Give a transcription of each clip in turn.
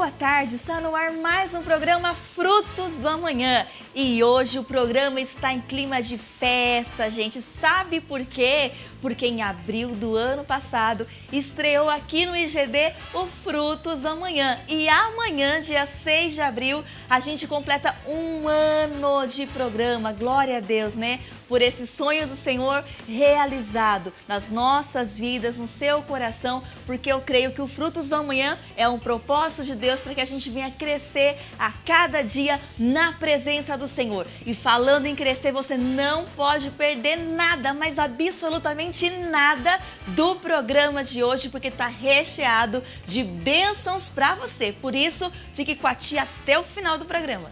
boa tarde, está no ar mais um programa Frutos do Amanhã. E hoje o programa está em clima de festa, gente. Sabe por quê? Porque em abril do ano passado estreou aqui no IGD o Frutos do Amanhã. E amanhã, dia 6 de abril, a gente completa um ano de programa. Glória a Deus, né? Por esse sonho do Senhor realizado nas nossas vidas, no seu coração, porque eu creio que o Frutos do Amanhã é um propósito de Deus para que a gente venha crescer a cada dia na presença do Senhor. E falando em crescer, você não pode perder nada, mas absolutamente nada do programa de hoje, porque está recheado de bênçãos para você. Por isso, fique com a tia até o final do programa.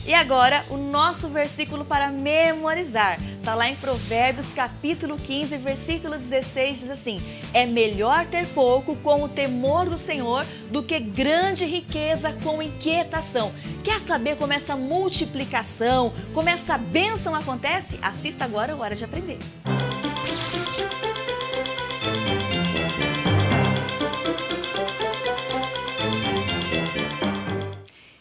E agora, o nosso versículo para memorizar. Está lá em Provérbios, capítulo 15, versículo 16, diz assim: é melhor ter pouco com o temor do Senhor do que grande riqueza com inquietação. Quer saber como essa multiplicação, como essa bênção acontece? Assista agora, é hora de aprender.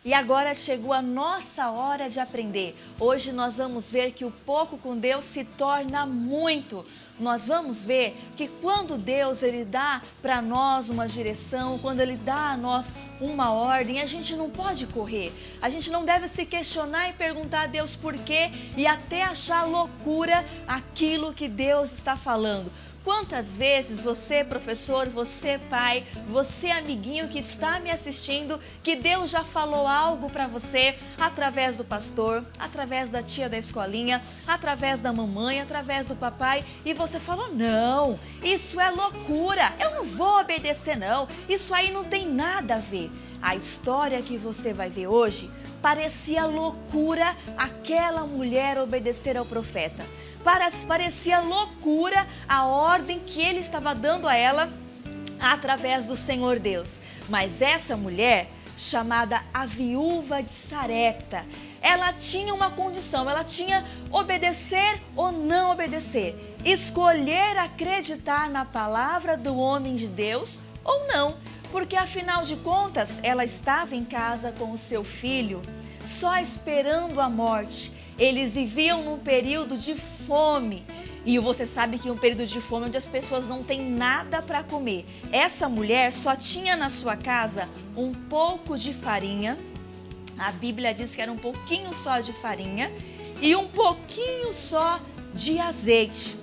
E agora chegou a nossa hora de aprender. Hoje nós vamos ver que o pouco com Deus se torna muito. Nós vamos ver que quando Deus ele dá para nós uma direção, quando Ele dá a nós uma ordem, a gente não pode correr. A gente não deve se questionar e perguntar a Deus por quê e até achar loucura aquilo que Deus está falando. Quantas vezes você, professor, você, pai, você, amiguinho que está me assistindo, que Deus já falou algo para você através do pastor, através da tia da escolinha, através da mamãe, através do papai, e você falou: não, isso é loucura, eu não vou obedecer não, isso aí não tem nada a ver. A história que você vai ver hoje parecia loucura aquela mulher obedecer ao profeta. Parecia loucura a ordem que ele estava dando a ela através do Senhor Deus. Mas essa mulher, chamada a viúva de Sarepta, ela tinha uma condição, ela tinha obedecer ou não obedecer, escolher acreditar na palavra do homem de Deus ou não, porque afinal de contas ela estava em casa com o seu filho, só esperando a morte. Eles viviam num período de fome. E você sabe que um período de fome onde as pessoas não têm nada para comer. Essa mulher só tinha na sua casa um pouco de farinha. A Bíblia diz que era um pouquinho só de farinha e um pouquinho só de azeite.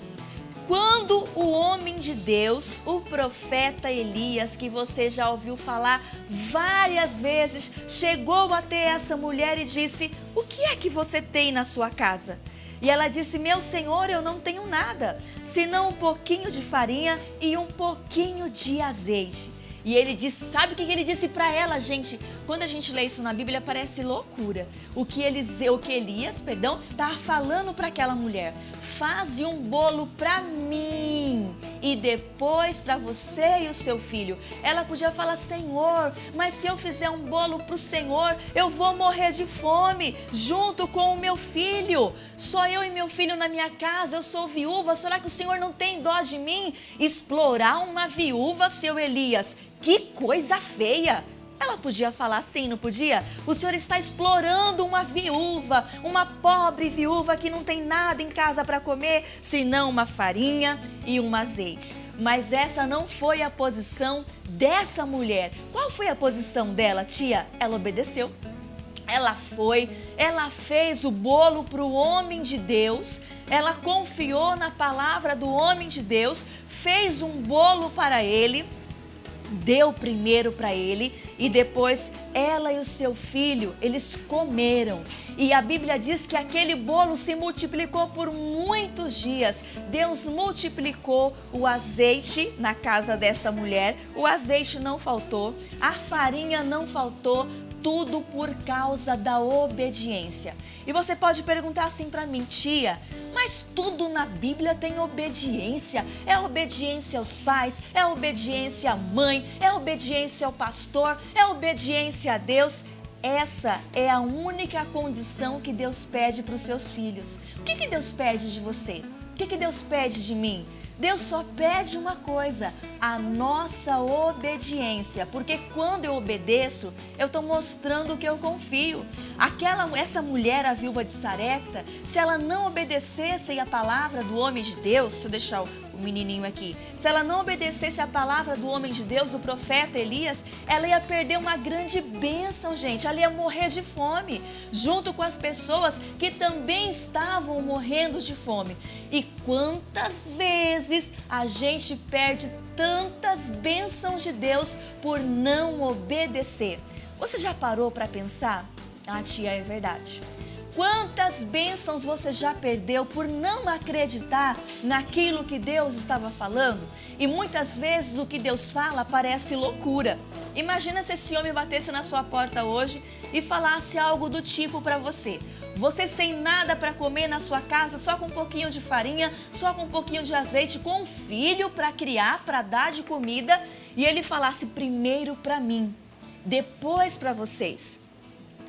Quando o homem de Deus, o profeta Elias, que você já ouviu falar várias vezes, chegou até essa mulher e disse: o que é que você tem na sua casa? E ela disse: meu senhor, eu não tenho nada, senão um pouquinho de farinha e um pouquinho de azeite. E ele disse, sabe o que ele disse para ela, gente? Quando a gente lê isso na Bíblia, parece loucura. O que Elias estava falando para aquela mulher: faze um bolo para mim e depois para você e o seu filho. Ela podia falar: Senhor, mas se eu fizer um bolo para o Senhor, eu vou morrer de fome junto com o meu filho. Só eu e meu filho na minha casa, eu sou viúva, será que o Senhor não tem dó de mim? Explorar uma viúva, seu Elias, que coisa feia! Ela podia falar assim, não podia? O Senhor está explorando uma viúva, uma pobre viúva que não tem nada em casa para comer, senão uma farinha e um azeite. Mas essa não foi a posição dessa mulher. Qual foi a posição dela, tia? Ela obedeceu. Ela fez o bolo para o homem de Deus, ela confiou na palavra do homem de Deus, fez um bolo para ele, deu primeiro para ele e depois ela e o seu filho, eles comeram. E a Bíblia diz que aquele bolo se multiplicou por muitos dias. Deus multiplicou o azeite na casa dessa mulher, o azeite não faltou, a farinha não faltou, tudo por causa da obediência. E você pode perguntar assim para mim: tia, mas tudo na Bíblia tem obediência? É obediência aos pais, é obediência à mãe, é obediência ao pastor, é obediência a Deus? Essa é a única condição que Deus pede para os seus filhos. O que Deus pede de você? que Deus pede de mim? Deus só pede uma coisa, a nossa obediência, porque quando eu obedeço, eu estou mostrando que eu confio. Essa mulher, a viúva de Sarepta, se ela não obedecesse a palavra do homem de Deus, deixa eu deixar o menininho aqui, se ela não obedecesse a palavra do homem de Deus, do profeta Elias, ela ia perder uma grande bênção, gente, ela ia morrer de fome, junto com as pessoas que também estavam morrendo de fome. E quantas vezes a gente perde tantas bênçãos de Deus por não obedecer? Você já parou para pensar? Ah, tia, é verdade. Quantas bênçãos você já perdeu por não acreditar naquilo que Deus estava falando? E muitas vezes o que Deus fala parece loucura. Imagina se esse homem batesse na sua porta hoje e falasse algo do tipo para você. Você sem nada para comer na sua casa, só com um pouquinho de farinha, só com um pouquinho de azeite, com um filho para criar, para dar de comida, e ele falasse primeiro para mim, depois para vocês.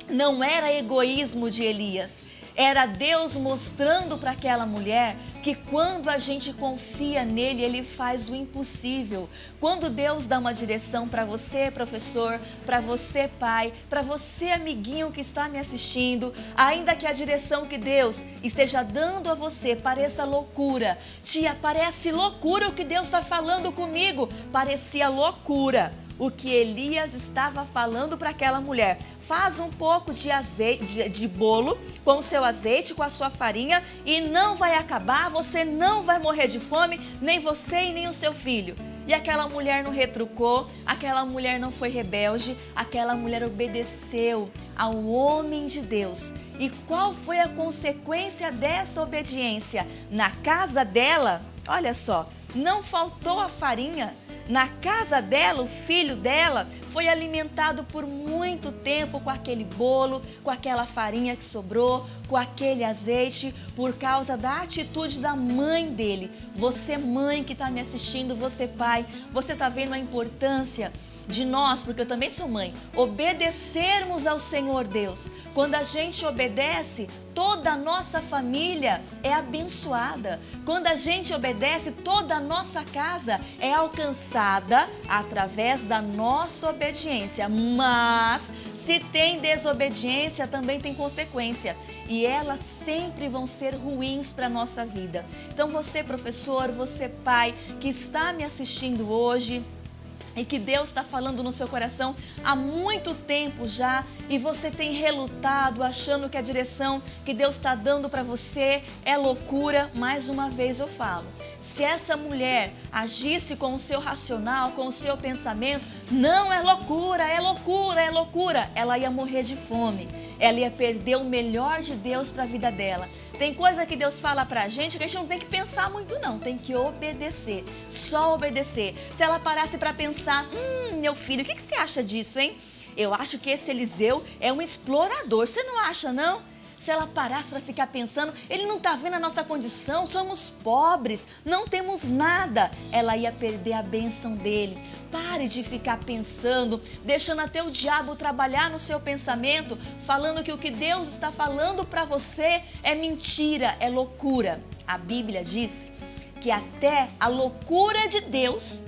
Não era egoísmo de Elias, era Deus mostrando para aquela mulher que quando a gente confia nele, ele faz o impossível. Quando Deus dá uma direção para você, professor, para você, pai, para você, amiguinho que está me assistindo, ainda que a direção que Deus esteja dando a você pareça loucura. Tia, parece loucura o que Deus está falando comigo. Parecia loucura o que Elias estava falando para aquela mulher. Faz um pouco de azeite, de bolo com o seu azeite, com a sua farinha e não vai acabar, você não vai morrer de fome, nem você e nem o seu filho. E aquela mulher não retrucou, aquela mulher não foi rebelde, aquela mulher obedeceu ao homem de Deus. E qual foi a consequência dessa obediência? Na casa dela, olha só, não faltou a farinha. Na casa dela, o filho dela foi alimentado por muito tempo com aquele bolo, com aquela farinha que sobrou, com aquele azeite, por causa da atitude da mãe dele. Você, mãe que está me assistindo, você, pai, você está vendo a importância de nós, porque eu também sou mãe, obedecermos ao Senhor Deus. Quando a gente obedece, toda a nossa família é abençoada. Quando a gente obedece, toda a nossa casa é alcançada através da nossa obediência. Mas se tem desobediência, também tem consequência. E elas sempre vão ser ruins para a nossa vida. Então você, professor, você, pai, que está me assistindo hoje, e que Deus está falando no seu coração há muito tempo já, e você tem relutado, achando que a direção que Deus está dando para você é loucura, mais uma vez eu falo, se essa mulher agisse com o seu racional, com o seu pensamento, não é loucura, é loucura, é loucura, ela ia morrer de fome, ela ia perder o melhor de Deus para a vida dela. Tem coisa que Deus fala pra gente que a gente não tem que pensar muito não, tem que obedecer, só obedecer. Se ela parasse pra pensar, meu filho, o que você acha disso, hein? Eu acho que esse Eliseu é um explorador, você não acha não? Se ela parasse para ficar pensando, ele não está vendo a nossa condição, somos pobres, não temos nada, ela ia perder a bênção dele. Pare de ficar pensando, deixando até o diabo trabalhar no seu pensamento, falando que o que Deus está falando para você é mentira, é loucura. A Bíblia diz que até a loucura de Deus,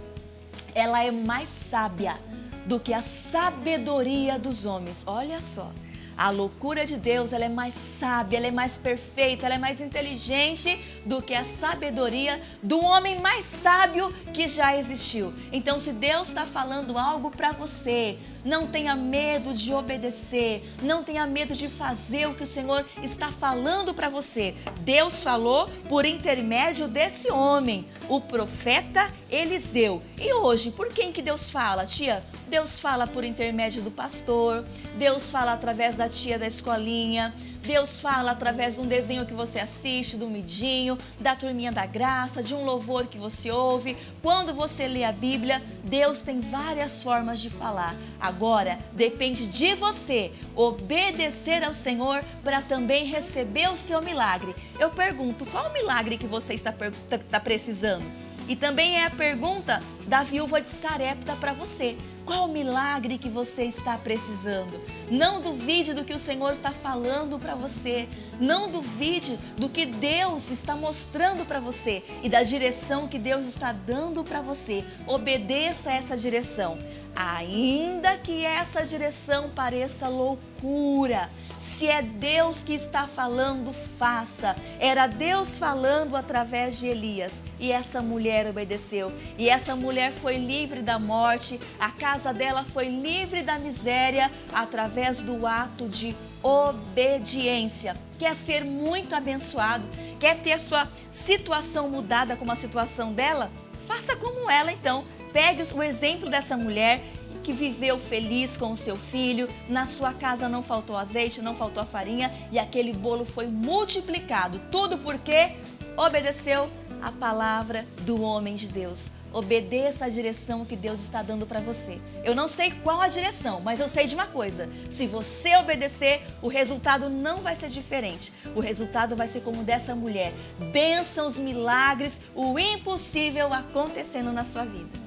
ela é mais sábia do que a sabedoria dos homens. Olha só. A loucura de Deus, ela é mais sábia, ela é mais perfeita, ela é mais inteligente do que a sabedoria do homem mais sábio que já existiu. Então, se Deus está falando algo para você, não tenha medo de obedecer, não tenha medo de fazer o que o Senhor está falando para você. Deus falou por intermédio desse homem, o profeta Eliseu. E hoje, por quem que Deus fala, tia? Deus fala por intermédio do pastor, Deus fala através da tia da escolinha, Deus fala através de um desenho que você assiste, do midinho, da turminha da graça, de um louvor que você ouve. Quando você lê a Bíblia, Deus tem várias formas de falar. Agora, depende de você obedecer ao Senhor para também receber o seu milagre. Eu pergunto, qual o milagre que você está precisando? E também é a pergunta da viúva de Sarepta para você. Qual milagre que você está precisando? Não duvide do que o Senhor está falando para você. Não duvide do que Deus está mostrando para você e da direção que Deus está dando para você. Obedeça a essa direção. Ainda que essa direção pareça loucura, se é Deus que está falando, faça. Era Deus falando através de Elias e essa mulher obedeceu. E essa mulher foi livre da morte, a casa dela foi livre da miséria através do ato de obediência. Quer ser muito abençoado? Quer ter a sua situação mudada como a situação dela? Faça como ela então. Pegue o exemplo dessa mulher que viveu feliz com o seu filho, na sua casa não faltou azeite, não faltou a farinha e aquele bolo foi multiplicado. Tudo porque obedeceu a palavra do homem de Deus. Obedeça a direção que Deus está dando para você. Eu não sei qual a direção, mas eu sei de uma coisa. Se você obedecer, o resultado não vai ser diferente. O resultado vai ser como dessa mulher. Bênçãos, milagres, o impossível acontecendo na sua vida.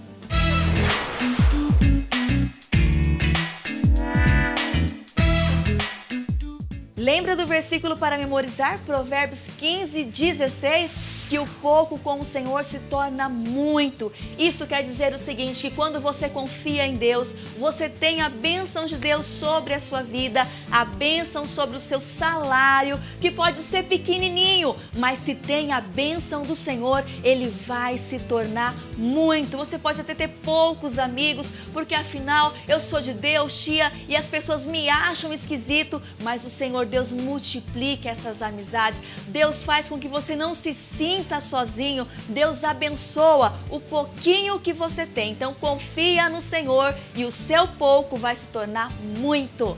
Lembra do versículo para memorizar? Provérbios 15:16, que o pouco com o Senhor se torna muito. Isso quer dizer o seguinte, que quando você confia em Deus, você tem a bênção de Deus sobre a sua vida, a bênção sobre o seu salário, que pode ser pequenininho, mas se tem a bênção do Senhor, ele vai se tornar muito. Você pode até ter poucos amigos, porque afinal eu sou de Deus, tia, e as pessoas me acham esquisito, mas o Senhor Deus multiplica essas amizades. Deus faz com que você não se sinta sozinho. Deus abençoa o pouquinho que você tem. Então confia no Senhor e o seu pouco vai se tornar muito.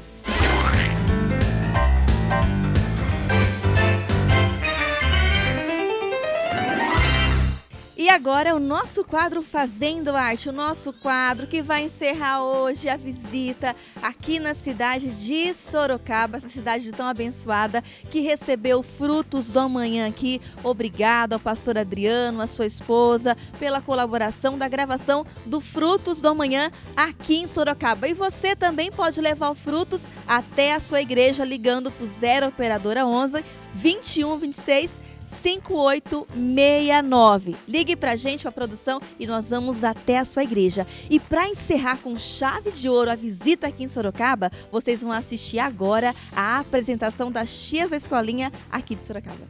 E agora o nosso quadro Fazendo Arte, o nosso quadro que vai encerrar hoje a visita aqui na cidade de Sorocaba, essa cidade tão abençoada que recebeu frutos do amanhã aqui. Obrigado ao pastor Adriano, a sua esposa, pela colaboração da gravação do Frutos do Amanhã aqui em Sorocaba. E você também pode levar o Frutos até a sua igreja ligando para o 0 Operadora 11 21 26 5869. Ligue pra gente, pra produção, e nós vamos até a sua igreja. E para encerrar com chave de ouro a visita aqui em Sorocaba, vocês vão assistir agora a apresentação das tias da escolinha aqui de Sorocaba.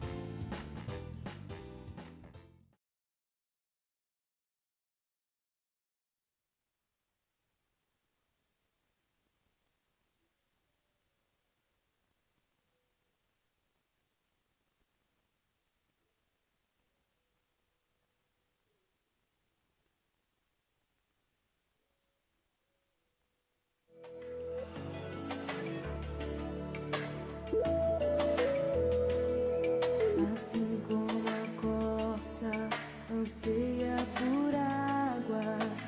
Assim como a corça anseia por águas,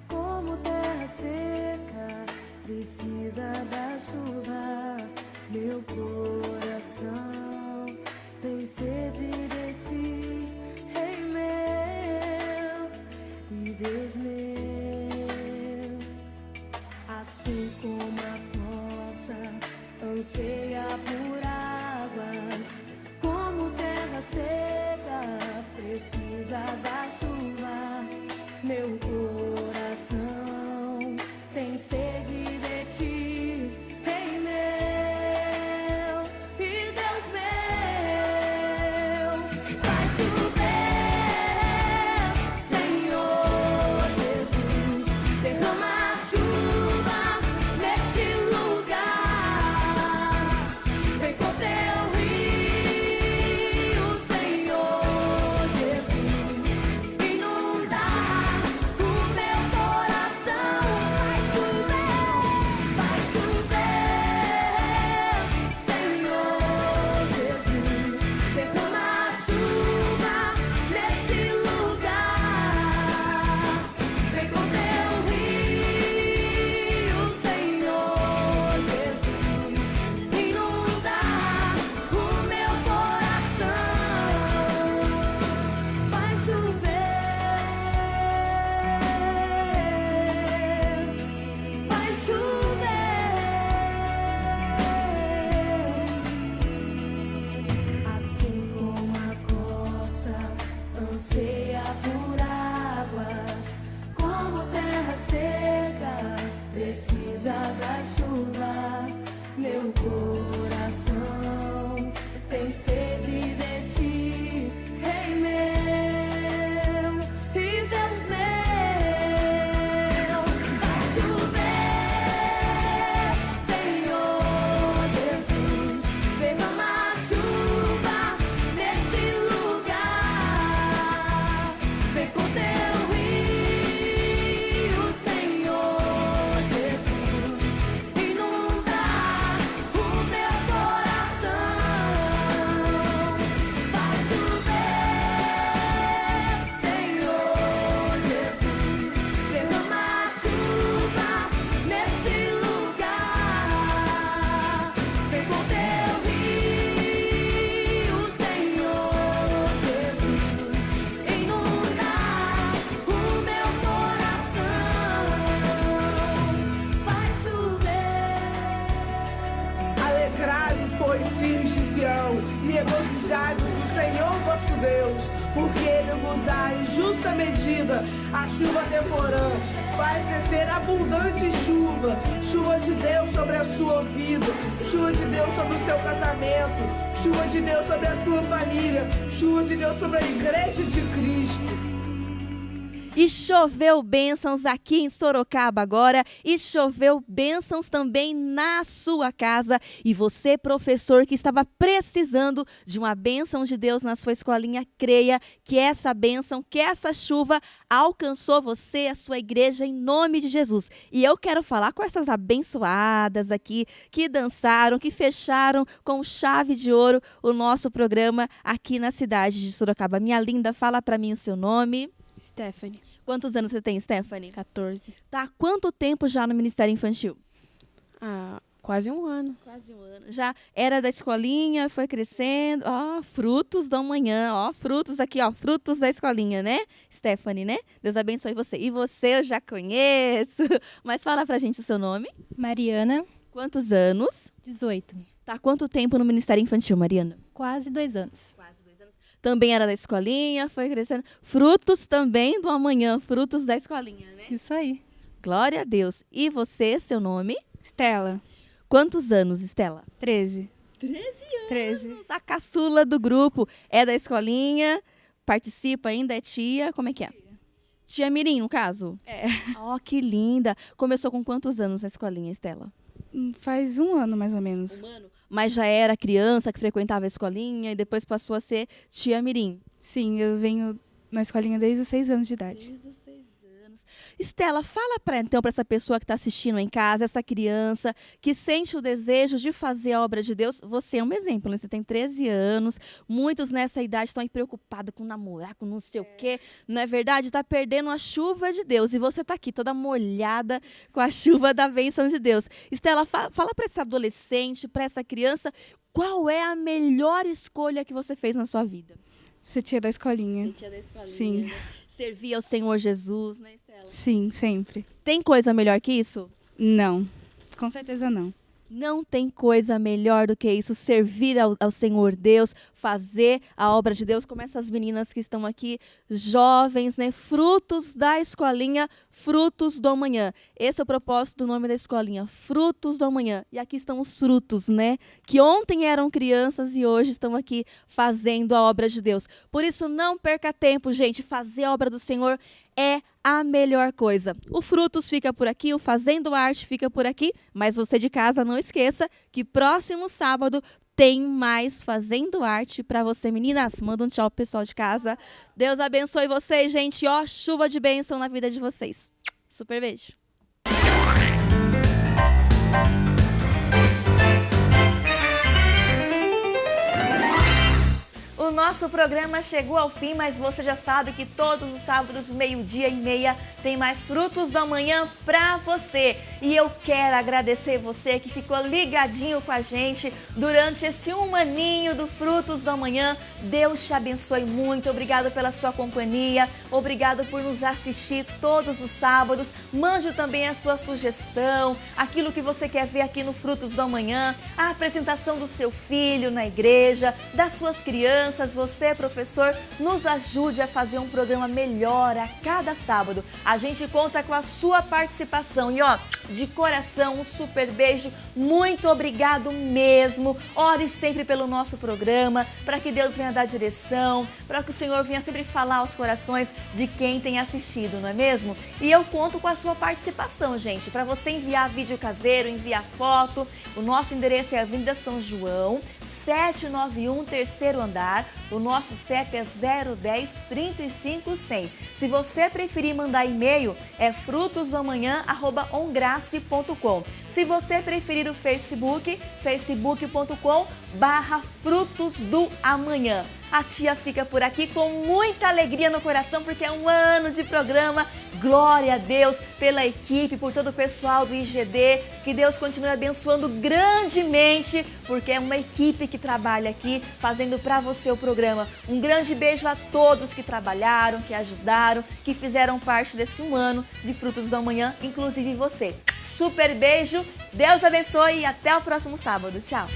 como terra seca precisa da chuva, meu coração tem sede de ti, Rei meu e Deus meu. Assim como a corça anseia por águas, como terra seca precisa da chuva, meu coração tem sede de ti, Rei meu e Deus meu. Faz chover, Senhor Jesus, derrama a chuva nesse lugar. regozijai-vos no Senhor vosso Deus, porque Ele vos dá em justa medida a chuva temporã, faz descer abundante chuva, chuva de Deus sobre a sua vida, chuva de Deus sobre o seu casamento, chuva de Deus sobre a sua família, chuva de Deus sobre a igreja de Cristo. E choveu bênçãos aqui em Sorocaba agora, e choveu bênçãos também na sua casa. E você, professor, que estava precisando de uma bênção de Deus na sua escolinha, creia que essa bênção, que essa chuva alcançou você, a sua igreja, em nome de Jesus. E eu quero falar com essas abençoadas aqui, que dançaram, que fecharam com chave de ouro o nosso programa aqui na cidade de Sorocaba. Minha linda, fala para mim o seu nome. Stephanie. Quantos anos você tem, Stephanie? 14. Tá há quanto tempo já no Ministério Infantil? Quase um ano. Quase um ano. Já era da escolinha, foi crescendo. Ó, frutos da manhã. Ó, frutos aqui, ó. Frutos da escolinha, né? Stephanie, né? Deus abençoe você. E você eu já conheço. Mas fala pra gente o seu nome. Mariana. Quantos anos? 18. Tá há quanto tempo no Ministério Infantil, Mariana? Quase 2 anos. Quase 2 anos. Também era da escolinha, foi crescendo. Frutos também do amanhã. Frutos da escolinha, né? Isso aí. Glória a Deus. E você, seu nome? Stella. Quantos anos, Estela? 13. 13 anos. 13. A caçula do grupo. É da escolinha, participa ainda, é tia. Como é que é? Tia Mirim, no caso? É. Ó, que linda. Começou com quantos anos na escolinha, Estela? Faz um ano, mais ou menos. Um ano? Mas já era criança que frequentava a escolinha e depois passou a ser tia Mirim. Sim, eu venho na escolinha desde os 6 anos de idade. Desde os 6 anos. Estela, fala para essa pessoa que está assistindo em casa, essa criança que sente o desejo de fazer a obra de Deus. Você é um exemplo, né? Você tem 13 anos, muitos nessa idade estão aí preocupados com namorar, com não sei o quê. Não é verdade? Está perdendo a chuva de Deus e você está aqui toda molhada com a chuva da bênção de Deus. Estela, fala para esse adolescente, para essa criança, qual é a melhor escolha que você fez na sua vida? Ser tia da escolinha. Ser tia da escolinha. Sim. Né? Servir ao Senhor Jesus, né, Estela? Sim, sempre. Tem coisa melhor que isso? Não. Com certeza não. Não tem coisa melhor do que isso, servir ao Senhor Deus, fazer a obra de Deus, como essas meninas que estão aqui, jovens, né? Frutos da escolinha, frutos do amanhã. Esse é o propósito do nome da escolinha, frutos do amanhã. E aqui estão os frutos, né? Que ontem eram crianças e hoje estão aqui fazendo a obra de Deus. Por isso, não perca tempo, gente. Fazer a obra do Senhor é a melhor coisa. O Frutos fica por aqui, o Fazendo Arte fica por aqui, mas você de casa não esqueça que próximo sábado tem mais Fazendo Arte para você, meninas. Manda um tchau pro pessoal de casa. Deus abençoe vocês, gente. Ó, chuva de bênção na vida de vocês. Super beijo. O nosso programa chegou ao fim, mas você já sabe que todos os sábados, 12:30, tem mais Frutos do Amanhã pra você. E eu quero agradecer você que ficou ligadinho com a gente durante esse um aninho do Frutos do Amanhã. Deus te abençoe muito. Obrigado pela sua companhia. Obrigado por nos assistir todos os sábados. Mande também a sua sugestão, aquilo que você quer ver aqui no Frutos do Amanhã, a apresentação do seu filho na igreja, das suas crianças. Você, professor, nos ajude a fazer um programa melhor a cada sábado. A gente conta com a sua participação. E ó, de coração, um super beijo. Muito obrigado mesmo. Ore sempre pelo nosso programa, para que Deus venha dar direção, para que o Senhor venha sempre falar aos corações de quem tem assistido, não é mesmo? E eu conto com a sua participação, gente, para você enviar vídeo caseiro, enviar foto. O nosso endereço é Avenida São João, 791, terceiro andar. O nosso CEP é 010 35 100. Se você preferir mandar e-mail, é frutosdoamanhã@ongrace.com. Se você preferir o Facebook, facebook.com/frutos do amanhã. A tia fica por aqui com muita alegria no coração, porque é um ano de programa. Glória a Deus pela equipe, por todo o pessoal do IGD. Que Deus continue abençoando grandemente, porque é uma equipe que trabalha aqui, fazendo para você o programa. Um grande beijo a todos que trabalharam, que ajudaram, que fizeram parte desse um ano de Frutos do Amanhã, inclusive você. Super beijo, Deus abençoe e até o próximo sábado. Tchau!